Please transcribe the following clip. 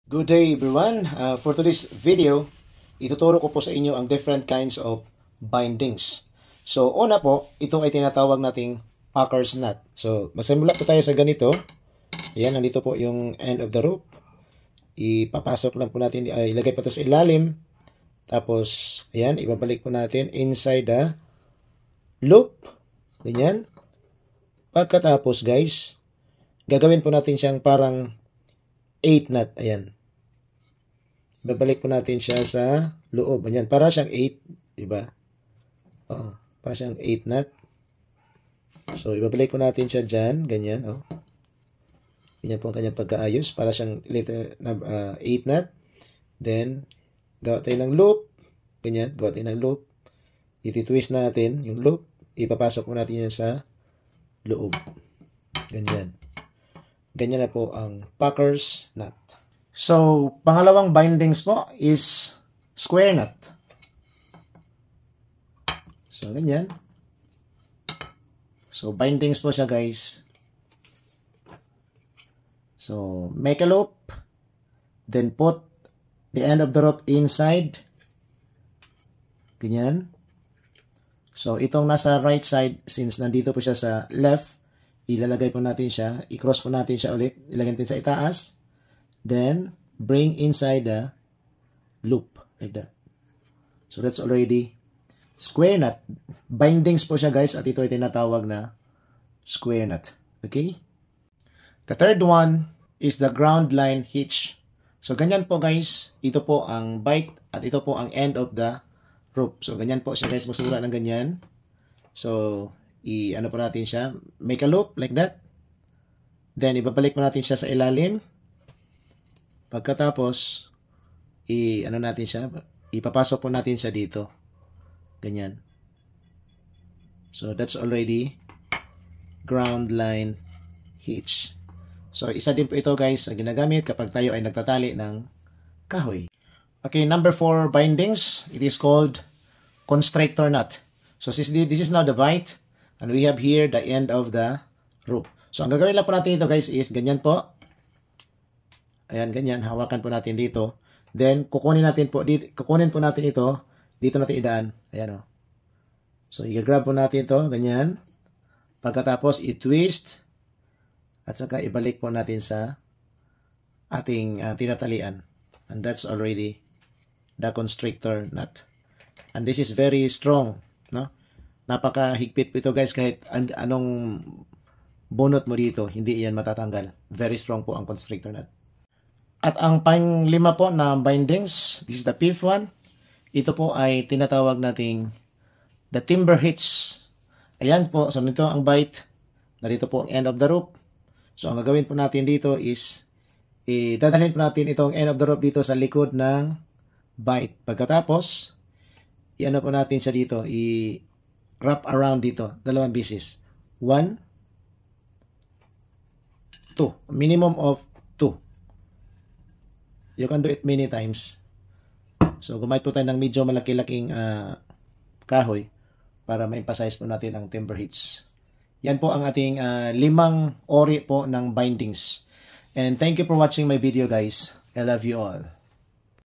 Good day everyone. For today's video, ituturo ko po sa inyo ang different kinds of bindings. So una po, ito ay tinatawag nating Packer's nut. So masimula po tayo sa ganito. Ayan, nandito po yung end of the rope. Ipapasok lang po natin, ilagay pa ito sa ilalim. Tapos, ayan, ibabalik po natin inside the loop. Ganyan. Pagkatapos guys, gagawin po natin siyang parang 8 knot. Ayan. Babalik po natin siya sa loob. Ayan, para siyang 8, diba? Oh, para siyang 8 knot. So, ibabalik po natin siya dyan. Ganyan, oh. Ganyan po ang kanyang pagkaayos. Para siyang 8 knot. Then, gawa tayo ng loop. Ganyan, gawa tayo ng loop. Iti-twist natin yung loop. Ipapasok po natin yan sa loob. Ganyan. Ganyan na po ang Packer's nut. So, pangalawang bindings po is square nut. So, ganyan. So, bindings po siya guys. So, make a loop. Then put the end of the rope inside. Ganyan. So, itong nasa right side, since nandito po siya sa left, ilalagay po natin siya. I-cross po natin siya ulit. Ilagay natin sa itaas. Then, bring inside the loop. Like that. So, that's already square nut. Bindings po siya guys. At ito ay tinatawag na square nut. Okay? The third one is the ground line hitch. So, ganyan po guys. Ito po ang bite at ito po ang end of the rope. So, ganyan po siya guys. Masura ng ganyan. So, ano po natin siya. Make a loop like that. Then, ibabalik po natin siya sa ilalim. Pagkatapos, ano natin siya, ipapasok po natin siya dito. Ganyan. So, that's already ground line hitch. So, isa din po ito guys, ang ginagamit kapag tayo ay nagtatali ng kahoy. Okay, number 4 bindings. It is called constrictor nut. So, this is now the bite. And we have here the end of the rope. So, ang gagawin lang po natin ito guys is ganyan po. Ayan, ganyan. Hawakan po natin dito. Then, kukunin po natin ito. Dito natin idaan. Ayan o. So, i-grab po natin ito. Ganyan. Pagkatapos, i-twist. At saka, ibalik po natin sa ating tinatalian. And that's already the constrictor nut. And this is very strong. No? Napakahigpit po ito guys. Kahit anong bunot mo dito, hindi iyan matatanggal. Very strong po ang constrictor nut. At ang pang-5 po na bindings, this is the fifth one. Ito po ay tinatawag nating the timber hitch. Ayan po, so nito ang bite. Narito po ang end of the rope. So ang gagawin po natin dito is, dadalhin po natin itong end of the rope dito sa likod ng bite. Pagkatapos, i-ano po natin siya dito, i-wrap around dito, 2 beses. 1, 2. Minimum of 2. You can do it many times. So, gumamit po tayo ng medyo malaki-laking kahoy para ma-emphasize po natin ang timber hitch. Yan po ang ating 5 ori po ng bindings. And thank you for watching my video guys. I love you all.